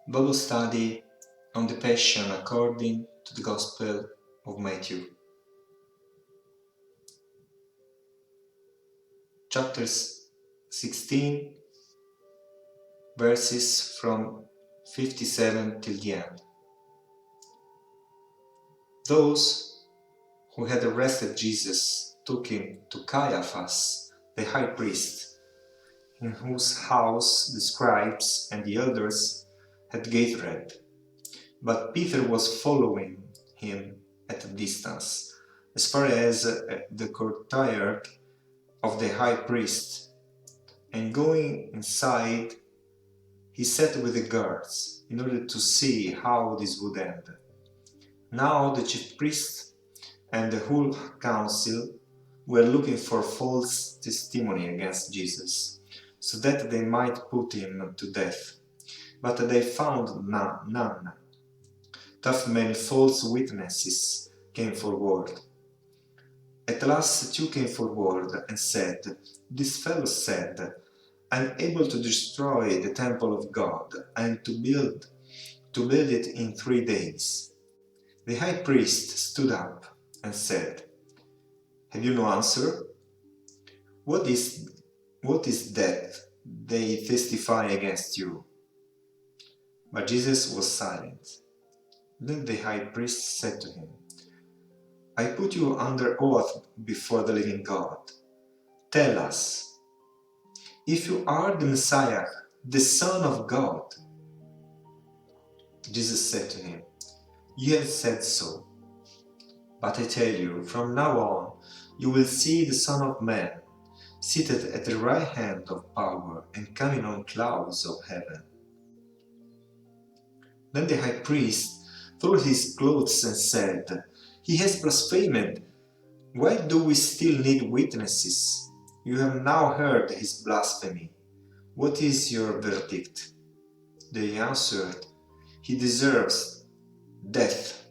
Bible study on the Passion according to the Gospel of Matthew. Chapter 16, verses from 57 till the end. Those who had arrested Jesus took him to Caiaphas, the high priest, in whose house the scribes and the elders had gathered. But Peter was following him at a distance, as far as the courtyard of the high priest, and going inside, he sat with the guards in order to see how this would end. Now the chief priest and the whole council were looking for false testimony against Jesus, so that they might put him to death. But they found none. Thus many false witnesses came forward. At last two came forward and said, "This fellow said, I'm able to destroy the temple of God and to build it in 3 days." The high priest stood up and said, "Have you no answer? What is that they testify against you?" But Jesus was silent. Then the high priest said to him, "I put you under oath before the living God. Tell us, if you are the Messiah, the Son of God." Jesus said to him, "You have said so. But I tell you, from now on, you will see the Son of Man seated at the right hand of power and coming on clouds of heaven." Then the high priest tore his clothes and said, "He has blasphemed. Why do we still need witnesses? You have now heard his blasphemy. What is your verdict?" They answered, "He deserves death."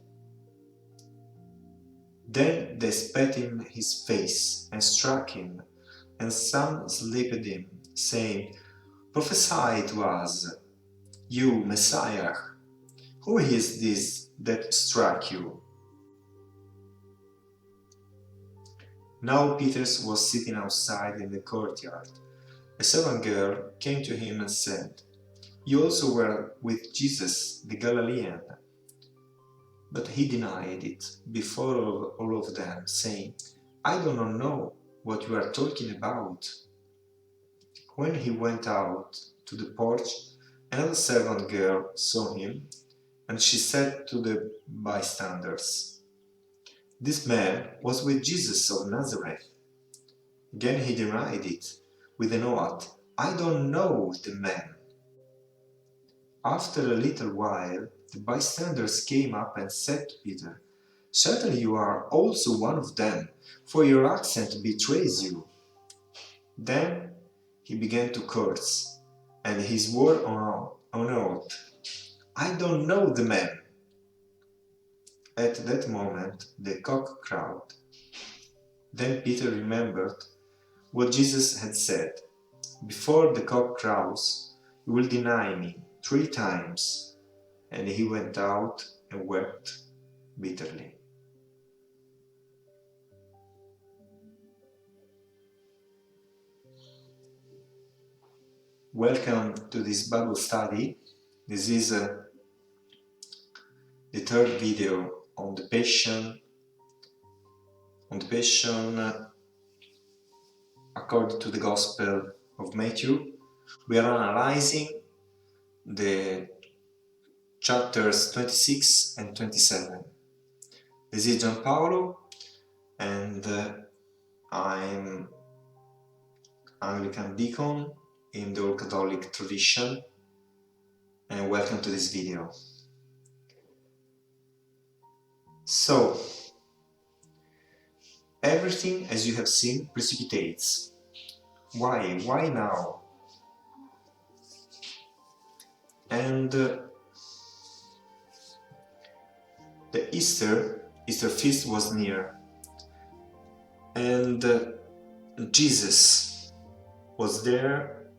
Then they spat in his face and struck him, and some slapped him, saying, "Prophesy to us, you Messiah. Who is this that struck you?" Now Peter was sitting outside in the courtyard. A servant girl came to him and said, "You also were with Jesus the Galilean." But he denied it before all of them, saying, "I do not know what you are talking about." When he went out to the porch, another servant girl saw him, and she said to the bystanders, "This man was with Jesus of Nazareth." Again he denied it with an oath, "I don't know the man." After a little while, the bystanders came up and said to Peter, "Certainly you are also one of them, for your accent betrays you." Then he began to curse, and he swore on oath, "I don't know the man." At that moment the cock crowed. Then Peter remembered what Jesus had said, "Before the cock crows, you will deny me 3 times." And he went out and wept bitterly. Welcome to this Bible study. This is the third video on the Passion, according to the Gospel of Matthew. We are analyzing the chapters 26 and 27. This is Gian Paolo, and I'm Anglican deacon in the Old Catholic tradition, and welcome to this video. So, everything, as you have seen, precipitates. Why? Why now? And the Easter feast was near, and Jesus was there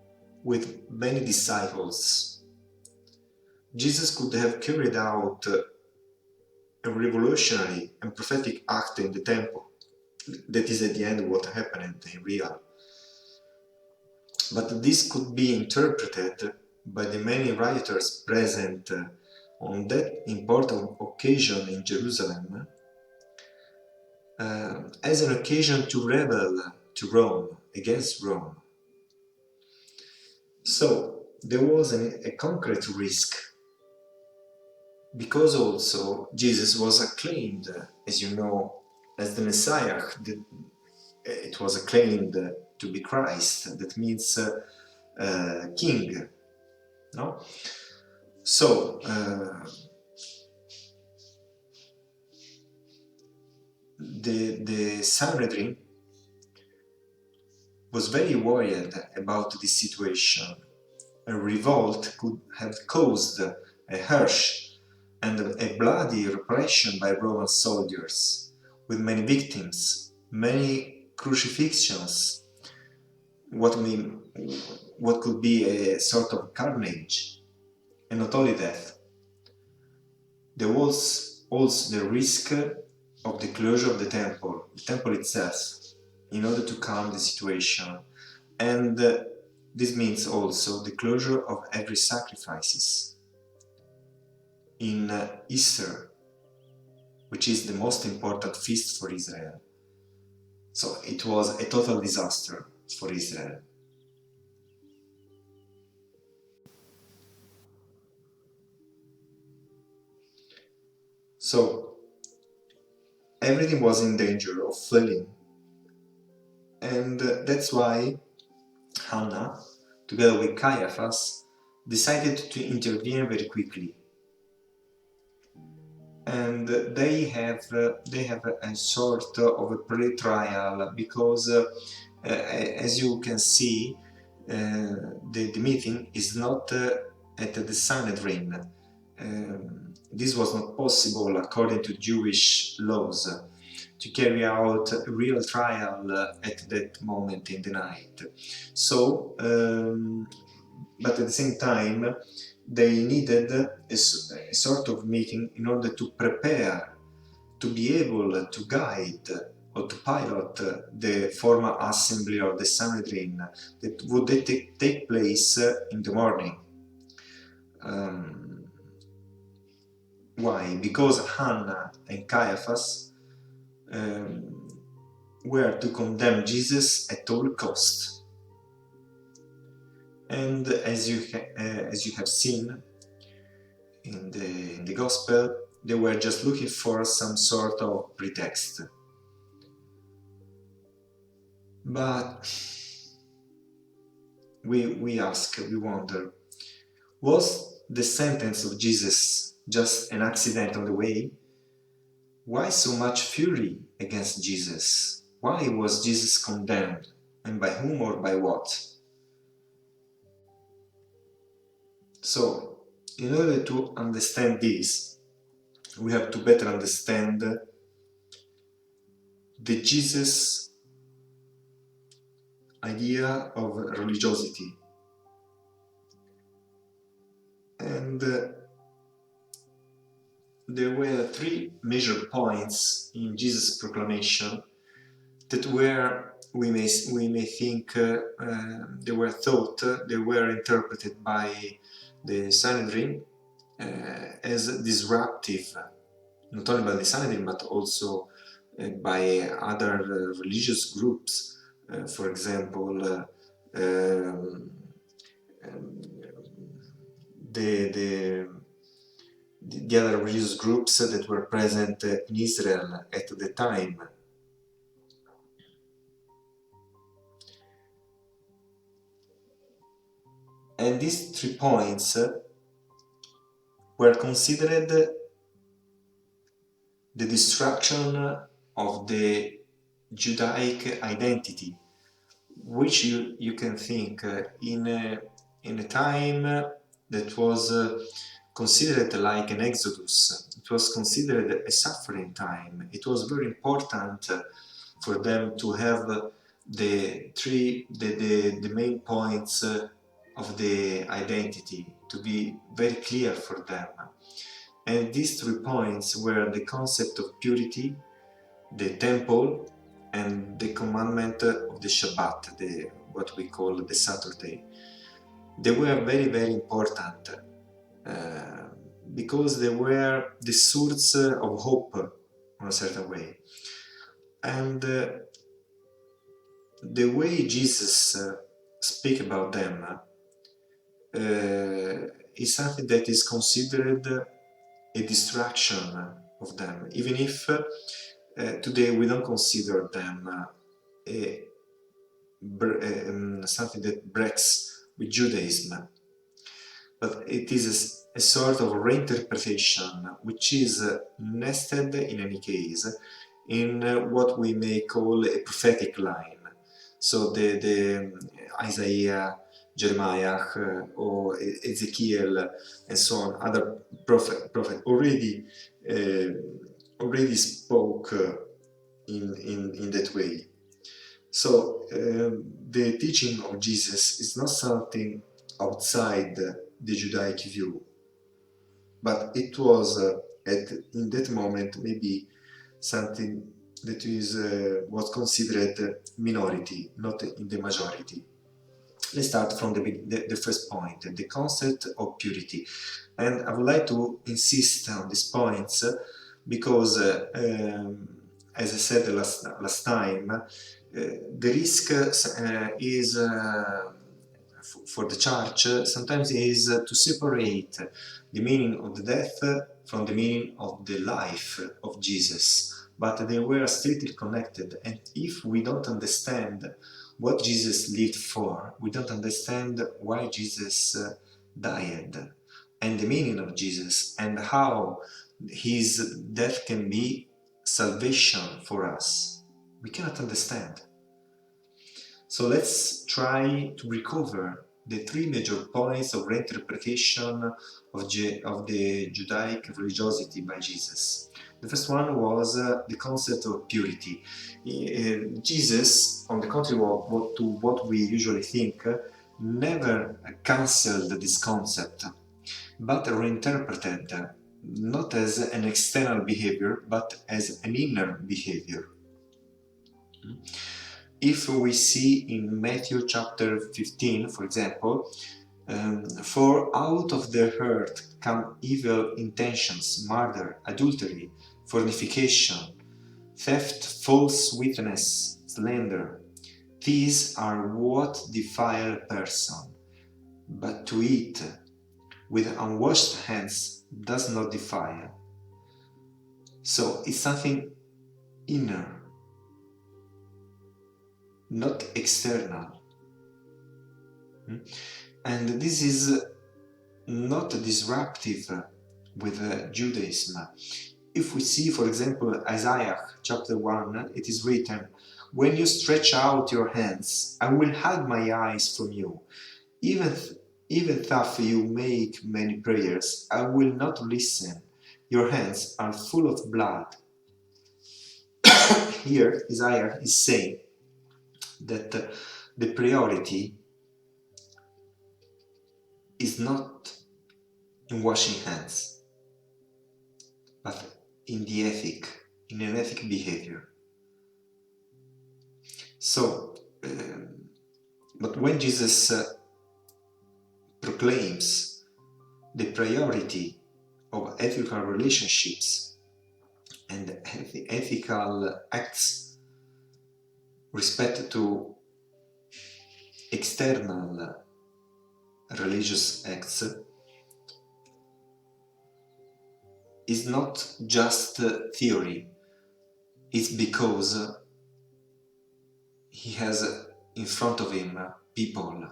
with many disciples. Jesus could have carried out a revolutionary and prophetic act in the temple. That is at the end what happened in real. But this could be interpreted by the many rioters present on that important occasion in Jerusalem as an occasion to rebel to Rome, against Rome. So there was a concrete risk, because also Jesus was acclaimed, as you know, as the Messiah. It was acclaimed to be Christ. That means king. No? So the Sanhedrin was very worried about this situation. A revolt could have caused a harsh and a bloody repression by Roman soldiers, with many victims, many crucifixions, what could be a sort of carnage, and not only that. There was also the risk of the closure of the temple itself, in order to calm the situation, and this means also the closure of every sacrifices. In Easter, which is the most important feast for Israel. So it was a total disaster for Israel. So everything was in danger of falling, and that's why Hannah, together with Caiaphas, decided to intervene very quickly. And they have a sort of a pre-trial, because as you can see, the meeting is not at the Sanhedrin. This was not possible according to Jewish laws to carry out a real trial at that moment in the night. So, but at the same time, they needed a sort of meeting in order to prepare, to be able to guide or to pilot the formal assembly of the Sanhedrin that would take place in the morning. Why? Because Hannah and Caiaphas were to condemn Jesus at all costs. And as you have seen in the Gospel, they were just looking for some sort of pretext. But we ask, we wonder, was the sentence of Jesus just an accident on the way? Why so much fury against Jesus? Why was Jesus condemned? And by whom or by what? So, in order to understand this, we have to better understand the Jesus idea of religiosity. And there were three major points in Jesus' proclamation that were, we may think, they were thought, they were interpreted by the Sanhedrin as disruptive, not only by the Sanhedrin but also by other religious groups. For example, the other religious groups that were present in Israel at the time. And these 3 points were considered the destruction of the Judaic identity, which you can think in a time that was considered like an exodus. It was considered a suffering time. It was very important for them to have the main points of the identity, to be very clear for them. And these 3 points were the concept of purity, the temple, and the commandment of the Shabbat, what we call the Saturday. They were very, very important because they were the source of hope in a certain way. And the way Jesus speak about them is something that is considered a distraction of them, even if today we don't consider them something that breaks with Judaism, but it is a sort of reinterpretation which is nested in any case in what we may call a prophetic line. So the Isaiah, Jeremiah, or Ezekiel, and so on, other prophet already spoke in that way. So the teaching of Jesus is not something outside the Judaic view, but it was in that moment maybe something that was considered minority, not in the majority. Let's start from the first point, the concept of purity. And I would like to insist on these points because, as I said last time, the risk is for the church sometimes is to separate the meaning of the death from the meaning of the life of Jesus, but they were strictly connected. And if we don't understand what Jesus lived for, we don't understand why Jesus died, and the meaning of Jesus, and how his death can be salvation for us, we cannot understand. So let's try to recover the 3 major points of reinterpretation of the Judaic religiosity by Jesus. The first one was the concept of purity. Jesus, on the contrary to what we usually think, never cancelled this concept, but reinterpreted, not as an external behavior, but as an inner behavior. If we see in Matthew chapter 15, for example, for out of the heart come evil intentions, murder, adultery, fornication, theft, false witness, slander. These are what defile a person, but to eat with unwashed hands does not defile. So it's something inner, not external. And this is not disruptive with Judaism. If we see, for example, Isaiah chapter 1, it is written, "When you stretch out your hands, I will hide my eyes from you. Even though you make many prayers, I will not listen. Your hands are full of blood." Here, Isaiah is saying that the priority is not in washing hands, but in the ethic, in an ethic behavior. So, but when Jesus proclaims the priority of ethical relationships and ethical acts respect to external religious acts, is not just theory, it's because he has in front of him people.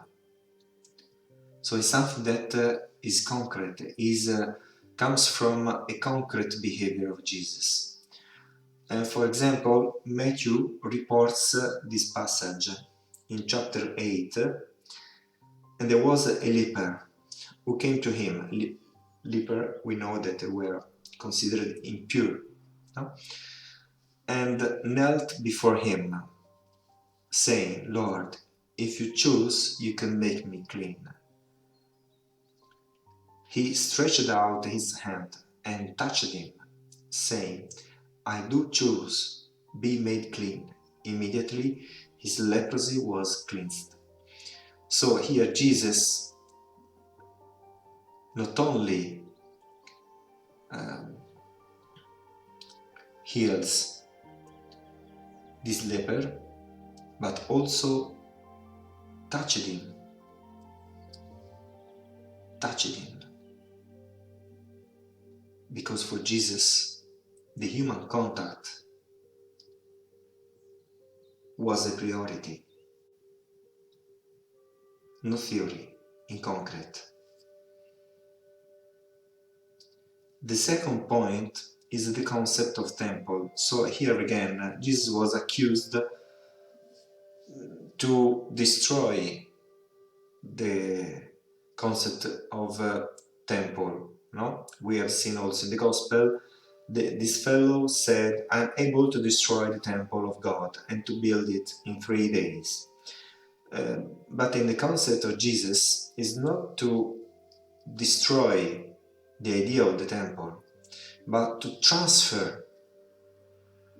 So it's something that is concrete, comes from a concrete behavior of Jesus. And for example, Matthew reports this passage in chapter 8, and there was a leper who came to him. Leper, we know that they were considered impure, no? And knelt before him, saying, "Lord, if you choose, you can make me clean." He stretched out his hand and touched him, saying, I do choose, be made clean. Immediately his leprosy was cleansed. So here Jesus not only heals this leper, but also touched him, because for Jesus the human contact was a priority, no theory, in concrete. The second point is the concept of temple. So here again, Jesus was accused to destroy the concept of temple. No, we have seen also in the gospel this fellow said, I'm able to destroy the temple of God and to build it in 3 days. But in the concept of Jesus is not to destroy the idea of the temple, but to transfer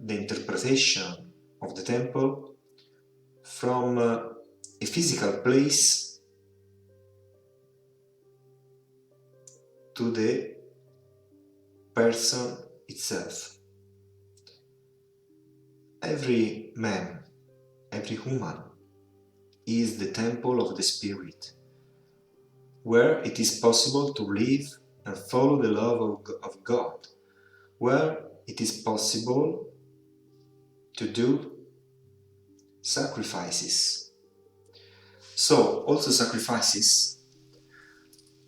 the interpretation of the temple from a physical place to the person itself. Every man, every human is the temple of the Spirit, where it is possible to live and follow the love of God, where it is possible to do sacrifices. So also sacrifices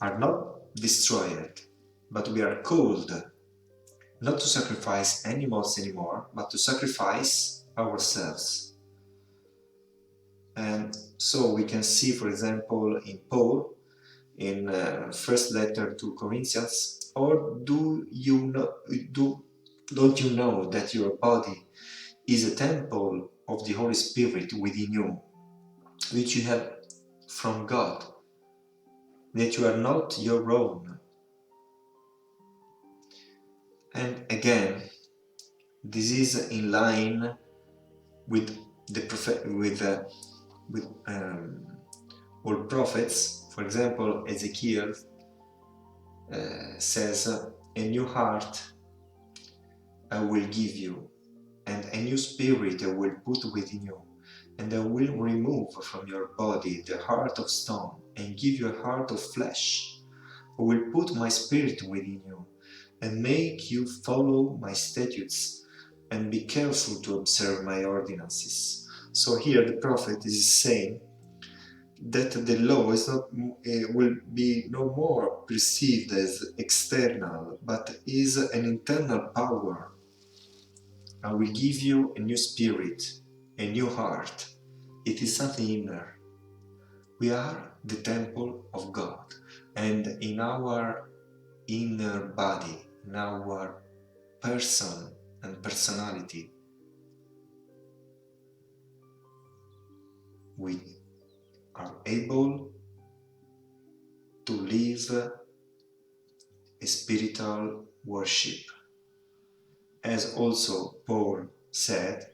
are not destroyed, but we are called not to sacrifice animals anymore, but to sacrifice ourselves. And so we can see, for example, in Paul, in first letter to Corinthians, or don't you know that your body is a temple of the Holy Spirit within you, which you have from God, that you are not your own. And again, this is in line with the all prophets. For example, Ezekiel says, a new heart I will give you, and a new spirit I will put within you, and I will remove from your body the heart of stone and give you a heart of flesh. I will put my spirit within you and make you follow my statutes and be careful to observe my ordinances. So here the prophet is saying that the law is not will be no more perceived as external, but is an internal power. I will give you a new spirit, a new heart. It is something inner. We are the temple of God, and in our inner body, in our person and personality, we are able to live a spiritual worship. As also Paul said,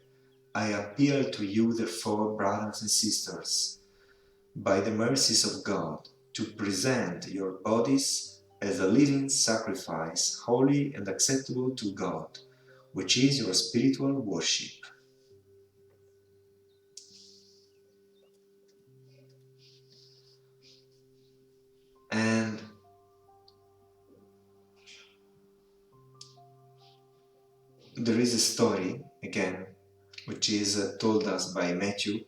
I appeal to you therefore, brothers and sisters, by the mercies of God, to present your bodies as a living sacrifice, holy and acceptable to God, which is your spiritual worship. And there is a story, again, which is told us by Matthew,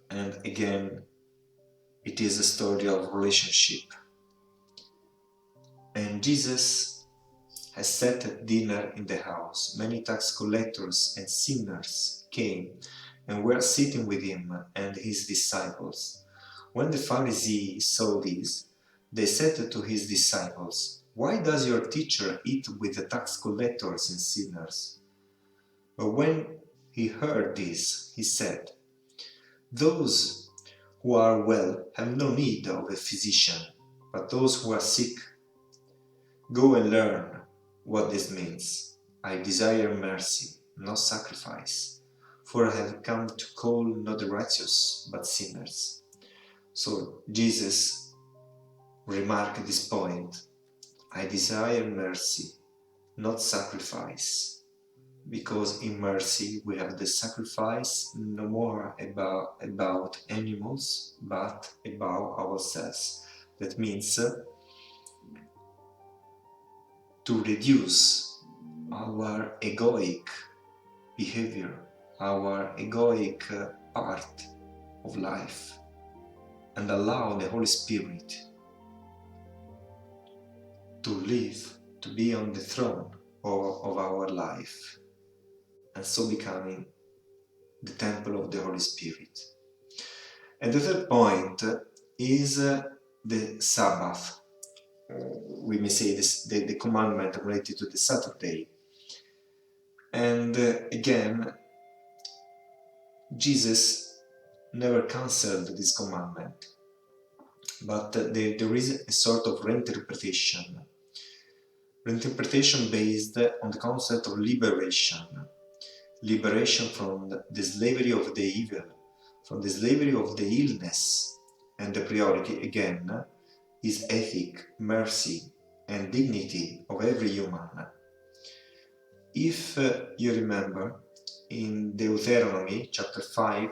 and again, it is a story of relationship. And Jesus has sat at dinner in the house. Many tax collectors and sinners came and were sitting with him and his disciples. When the Pharisees saw this, they said to his disciples, why does your teacher eat with the tax collectors and sinners? But when he heard this, he said, those who are well have no need of a physician, but those who are sick. Go and learn what this means. I desire mercy, not sacrifice, for I have come to call not the righteous, but sinners. So Jesus remarked this point. I desire mercy, not sacrifice, because in mercy we have the sacrifice no more about animals, but about ourselves. That means to reduce our egoic behavior, our egoic part of life, and allow the Holy Spirit to live, to be on the throne of our life, and so becoming the temple of the Holy Spirit. And the third point is the Sabbath. We may say this, the commandment related to the Saturday. And again, Jesus never cancelled this commandment, but there is a sort of reinterpretation based on the concept of liberation from the slavery of the evil, from the slavery of the illness, and the priority again is ethic, mercy, and dignity of every human. If you remember, in Deuteronomy chapter 5,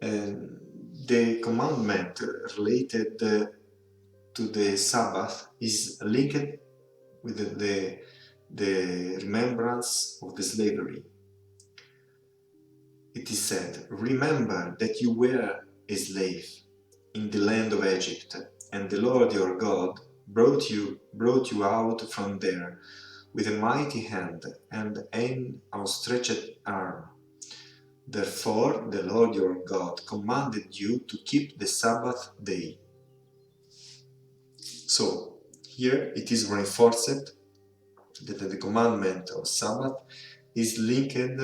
the commandment related to the Sabbath is linked with the remembrance of the slavery. It is said, remember that you were a slave in the land of Egypt, and the Lord your God brought you out from there with a mighty hand and an outstretched arm. Therefore the Lord your God commanded you to keep the Sabbath day. So here it is reinforced that the commandment of Sabbath is linked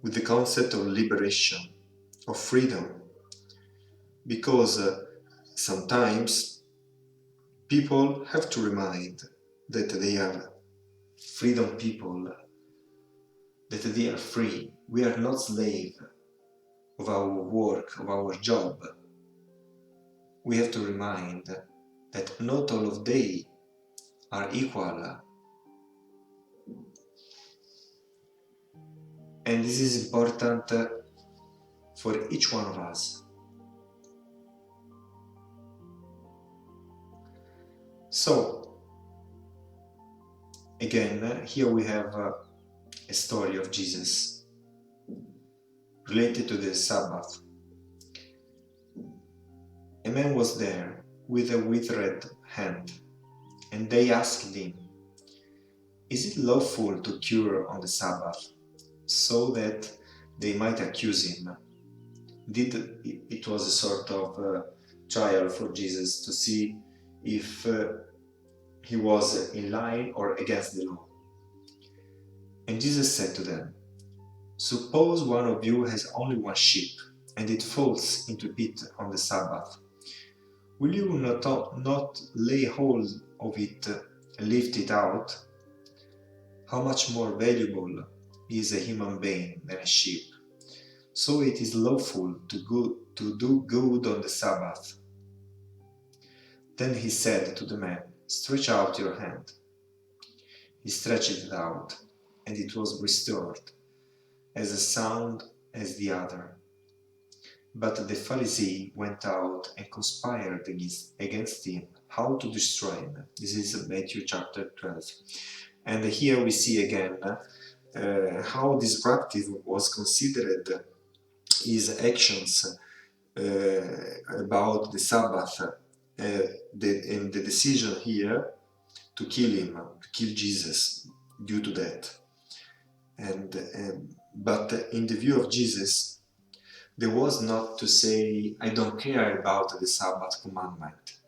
with the concept of liberation, of freedom, because sometimes people have to remind that they are freedom people, that they are free. We are not slaves of our work, of our job. We have to remind that not all of they are equal. And this is important for each one of us. So, again, here we have a story of Jesus related to the Sabbath. A man was there with a withered hand, and they asked him, is it lawful to cure on the Sabbath? So that they might accuse him. It was a sort of trial for Jesus to see if he was in line or against the law. And Jesus said to them, suppose one of you has only one sheep, and it falls into a pit on the Sabbath. Will you not lay hold of it and lift it out? How much more valuable is a human being than a sheep? So it is lawful to do good on the Sabbath. Then he said to the man, stretch out your hand. He stretched it out, and it was restored, as sound as the other. But the Pharisee went out and conspired against him, how to destroy him. This is Matthew chapter 12. And here we see again how disruptive was considered his actions about the Sabbath, and the decision here to kill him, to kill Jesus due to that. But in the view of Jesus, there was not to say, I don't care about the Sabbath commandment,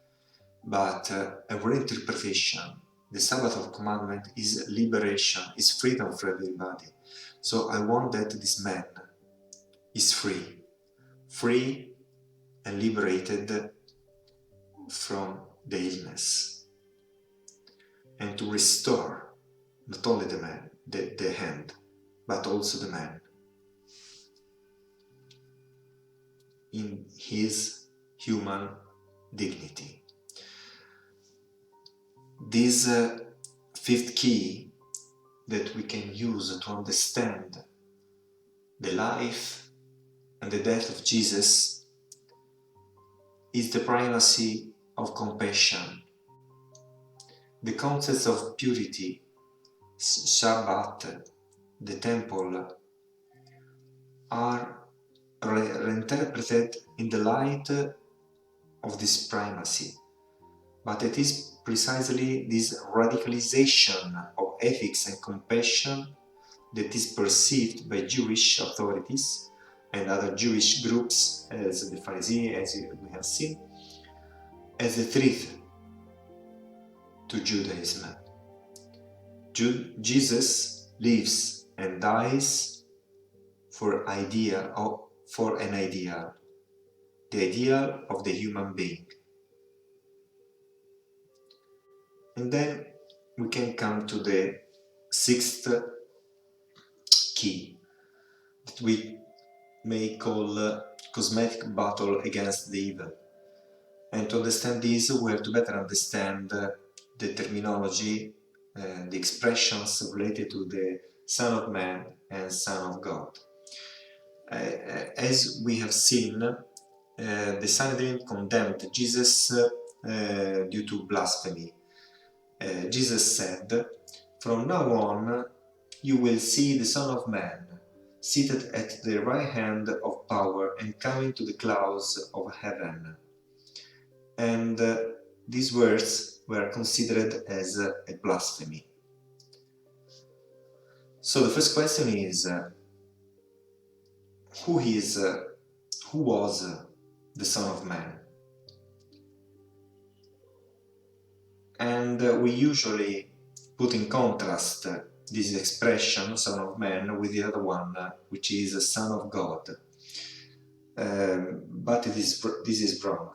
but a reinterpretation. The Sabbath of commandment is liberation, is freedom for everybody. So I want that this man is free and liberated from the illness and to restore not only the man, the hand, but also the man in his human dignity. This fifth key that we can use to understand the life and the death of Jesus is the primacy of compassion. The concepts of purity, Shabbat, the temple, are reinterpreted in the light of this primacy. But it is precisely this radicalization of ethics and compassion that is perceived by Jewish authorities and other Jewish groups, as the Pharisees, as we have seen, as a threat to Judaism. Jesus lives and dies for an ideal, the ideal of the human being. And then we can come to the sixth key that we may call cosmetic battle against the evil. And to understand this, we have to better understand the terminology, the expressions related to the Son of Man and Son of God. As we have seen, the Sanhedrin condemned Jesus due to blasphemy. Jesus said, "From now on you will see the Son of Man seated at the right hand of power and coming to the clouds of heaven." And these words were considered as a blasphemy. So the first question is, who was the Son of Man? And we usually put in contrast this expression, Son of Man, with the other one, which is Son of God. But this is wrong.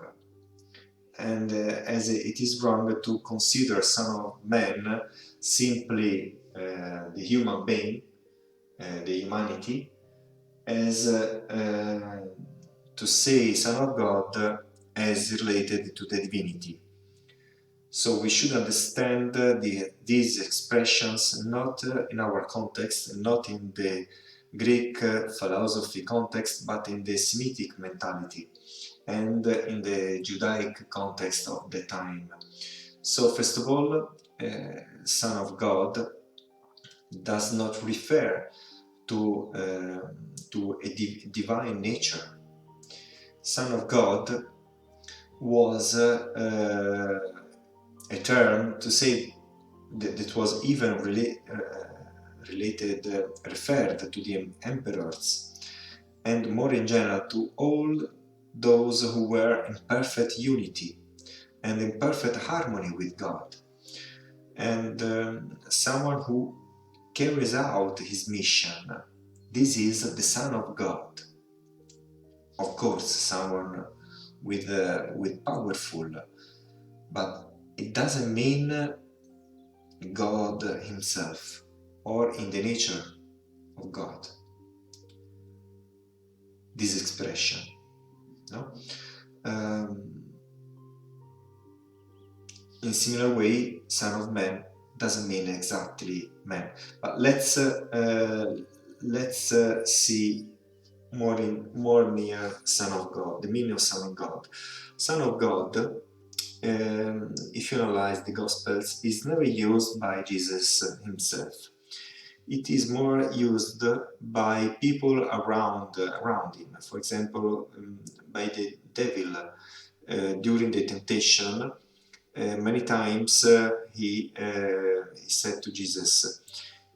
And as it is wrong to consider Son of Man simply the human being, the humanity, as to say Son of God as related to the divinity. So we should understand these expressions not in our context, not in the Greek philosophy context, but in the Semitic mentality and in the Judaic context of the time. So first of all, Son of God does not refer to a divine nature. Son of God was a term to say that was even referred to the emperors, and more in general to all those who were in perfect unity and in perfect harmony with God, and someone who carries out his mission. This is the Son of God. Of course, someone with powerful, but it doesn't mean God himself or in the nature of God. This expression, no? In similar way, Son of Man doesn't mean exactly man. But let's see more near Son of God, the meaning of Son of God. Son of God, if you analyze the Gospels, is never used by Jesus himself. It is more used by people around him. For example, by the devil during the temptation. Many times he said to Jesus,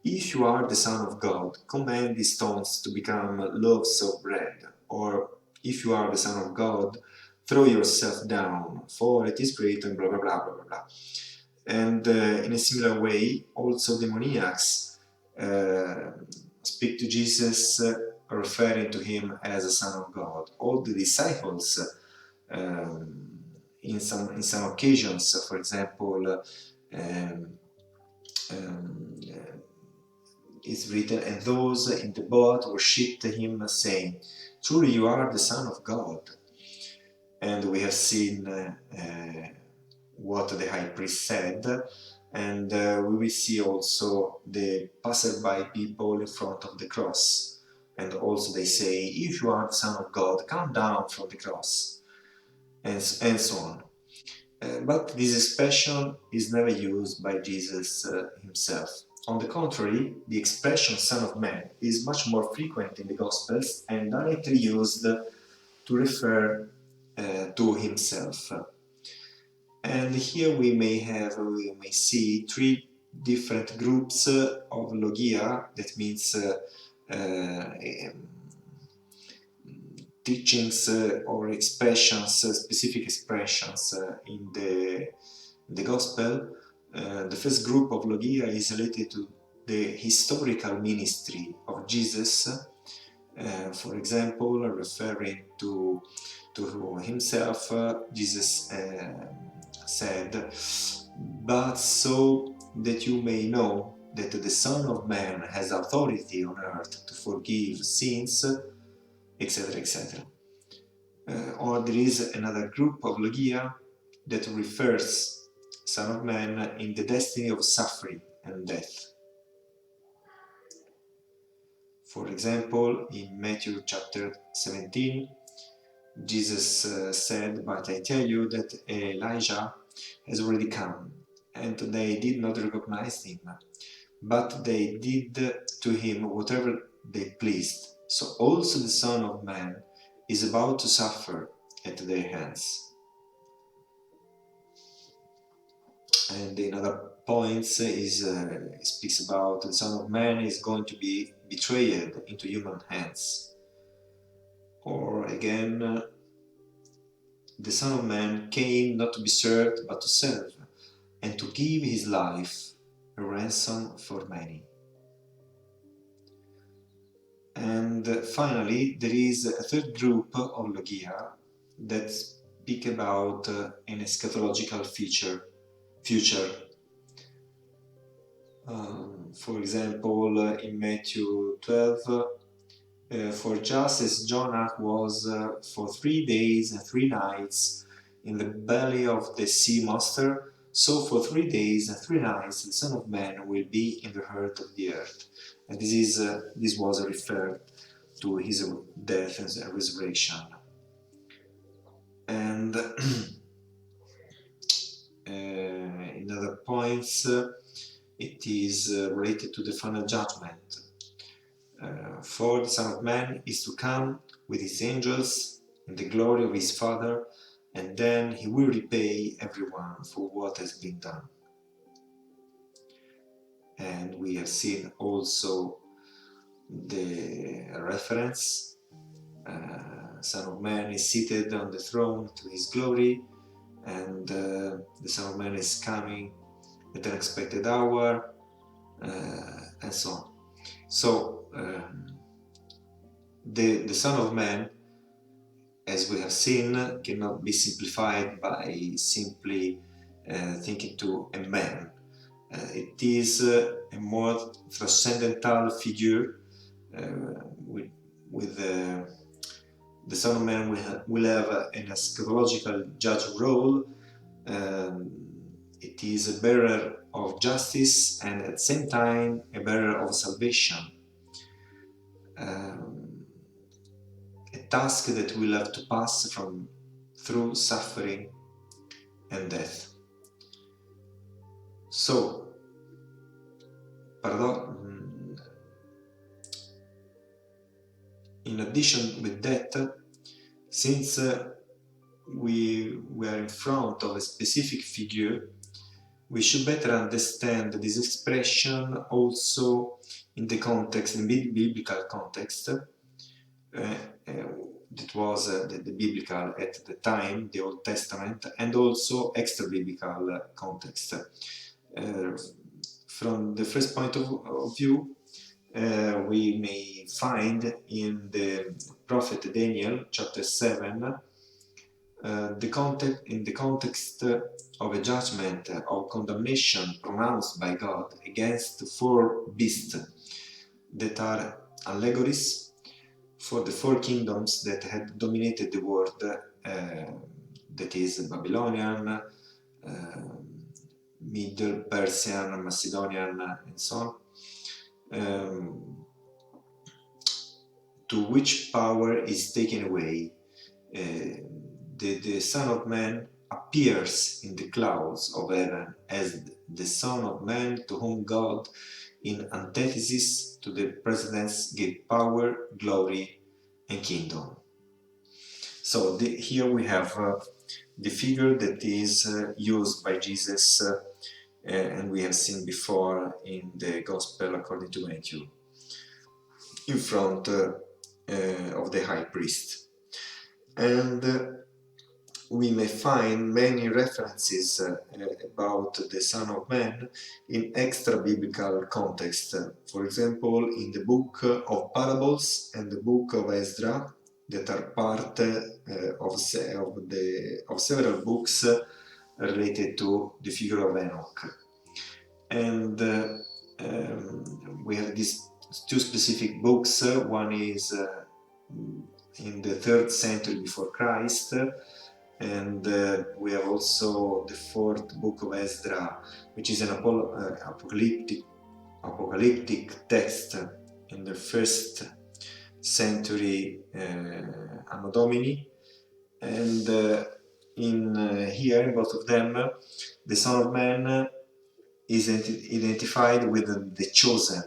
"If you are the Son of God, command these stones to become loaves of bread." Or, "If you are the Son of God, throw yourself down, for it is written, blah blah blah blah blah blah. And in a similar way, also demoniacs speak to Jesus, referring to him as a Son of God. All the disciples in some occasions, for example, it's written, and those in the boat worshipped him, saying, "Truly you are the Son of God." And we have seen what the high priest said, and we will see also the passerby people in front of the cross, and also they say, "If you are the Son of God, come down from the cross," and so on. But this expression is never used by Jesus himself. On the contrary, the expression Son of Man is much more frequent in the Gospels and directly used to refer to himself. And here we may see three different groups of logia, that means teachings or expressions, specific expressions in the Gospel. The first group of logia is related to the historical ministry of Jesus, for example, referring to himself. Jesus said, "But so that you may know that the Son of Man has authority on earth to forgive sins," etc., etc. Or there is another group of logia that refers Son of Man in the destiny of suffering and death. For example, in Matthew chapter 17, Jesus said, "But I tell you that Elijah has already come, and they did not recognize him, but they did to him whatever they pleased. So also the Son of Man is about to suffer at their hands." And in other points speaks about the Son of Man is going to be betrayed into human hands. Or again, the Son of Man came not to be served, but to serve, and to give his life a ransom for many. And finally, there is a third group of logia that speak about an eschatological future. For example, in Matthew 12, "For just as Jonah was for 3 days and 3 nights in the belly of the sea monster, so for 3 days and 3 nights the Son of Man will be in the heart of the earth." And this was referred to his death and resurrection. And in other points, it is related to the final judgment. "For the Son of Man is to come with his angels in the glory of his Father, and then he will repay everyone for what has been done." And we have seen also the reference, Son of Man is seated on the throne to his glory, and the Son of Man is coming at an unexpected hour, and so on. So the Son of Man, as we have seen, cannot be simplified by simply thinking to a man. It is a more transcendental figure with the Son of Man will have an eschatological judge role. It is a bearer of justice and at the same time a bearer of salvation. A task that will have to pass through suffering and death. So, in addition with that, since we are in front of a specific figure, we should better understand this expression also in the context, in the biblical context. That was the biblical at the time, the Old Testament, and also extra-biblical context. From the first point of view, we may find in the prophet Daniel, chapter 7, in the context of a judgment of condemnation pronounced by God against the four beasts that are allegories for the four kingdoms that had dominated the world, that is Babylonian, Middle Persian, Macedonian, and so on. To which power is taken away. The Son of Man appears in the clouds of heaven as the Son of Man to whom God, in antithesis to the precedents, gave power, glory, and kingdom. So here we have the figure that is used by Jesus and we have seen before in the Gospel according to Matthew, in front of the high priest. And we may find many references about the Son of Man in extra-biblical context. For example, in the book of Parables and the book of Ezra, that are part of several books related to the figure of Enoch. And we have these two specific books. One is in the 3rd century before Christ, and we have also the 4th book of Ezra, which is an apocalyptic text in the 1st century Anno Domini, and here in both of them the Son of Man is identified with the chosen,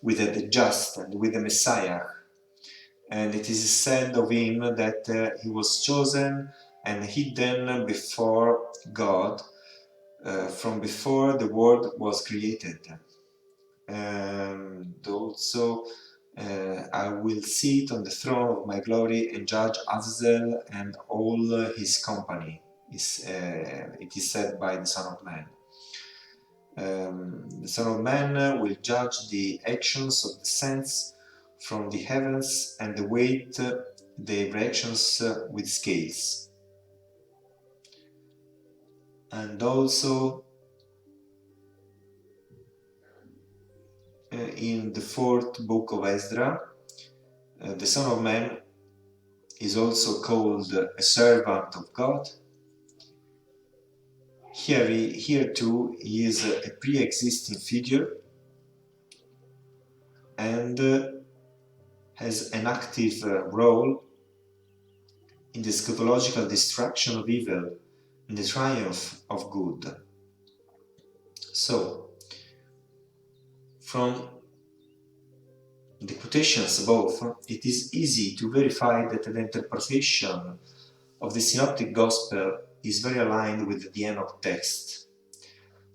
with the just, and with the Messiah. And it is said of him that he was chosen and hidden before God from before the world was created. And also I will sit on the throne of my glory and judge Azazel and all his company. It is said by the Son of Man. The Son of Man will judge the actions of the saints from the heavens and weight their reactions with scales. And also in the 4th book of Ezra, the Son of Man is also called a servant of God. Here too he is a pre-existing figure and has an active role in the eschatological destruction of evil and the triumph of good. So, from the quotations above, it is easy to verify that the interpretation of the Synoptic Gospel is very aligned with the Enoch text.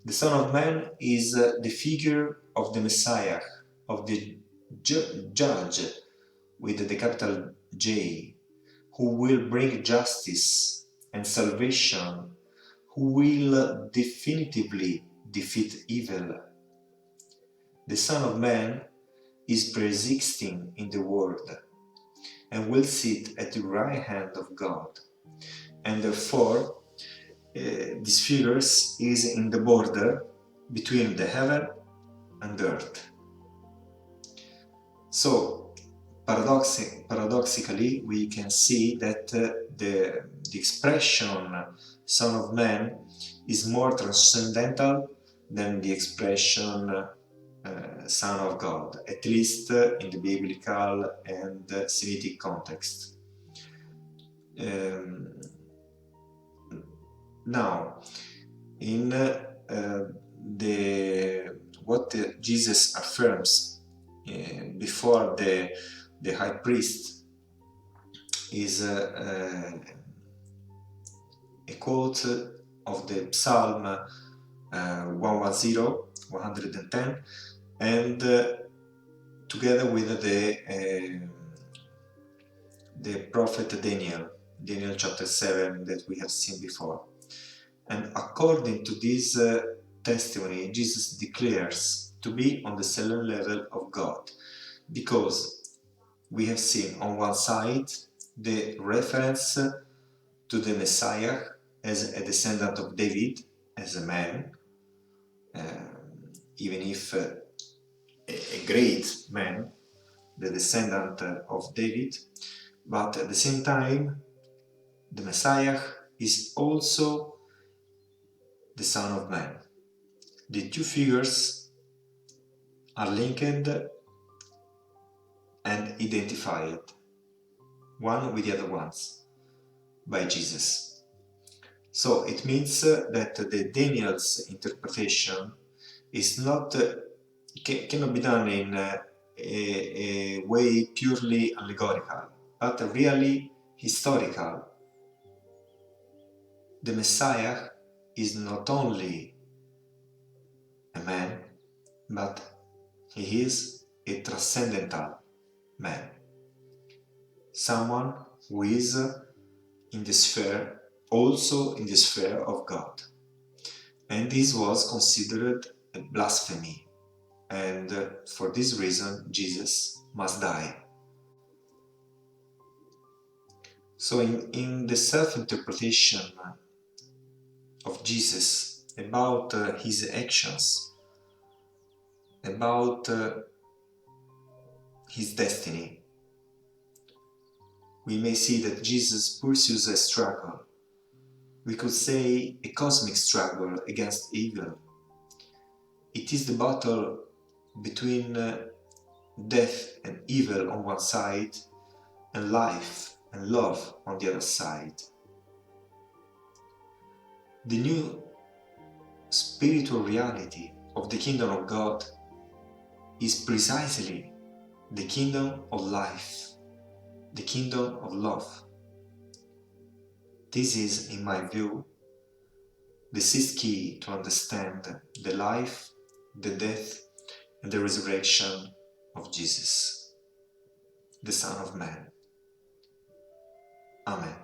The Son of Man is the figure of the Messiah, of the Judge with the capital J, who will bring justice and salvation, who will definitively defeat evil. The Son of Man is pre-existing in the world and will sit at the right hand of God, and therefore this figure is in the border between the heaven and earth. So paradoxically we can see that the expression Son of Man is more transcendental than the expression Son of God, at least in the biblical and Semitic context. Now, in what Jesus affirms before the high priest is a quote of the Psalm 110, and together with the prophet Daniel chapter 7 that we have seen before. And according to this testimony, Jesus declares to be on the same level of God, because we have seen on one side the reference to the Messiah as a descendant of David, as a man, even if a great man, the descendant of David, but at the same time, the Messiah is also the Son of Man. The two figures are linked and identified, one with the other ones, by Jesus. So it means that the Daniel's interpretation is not cannot be done in a way purely allegorical, but really historical. The Messiah is not only a man, but he is a transcendental man, someone who is in the sphere, also in the sphere of God. And this was considered a blasphemy, and for this reason Jesus must die. So in the self-interpretation of Jesus about his actions, about his destiny, we may see that Jesus pursues a struggle. We could say a cosmic struggle against evil. It is the battle between death and evil on one side, and life and love on the other side. The new spiritual reality of the kingdom of God is precisely the kingdom of life, the kingdom of love. This is, in my view, the sixth key to understand the life, the death, and the resurrection of Jesus, the Son of Man. Amen.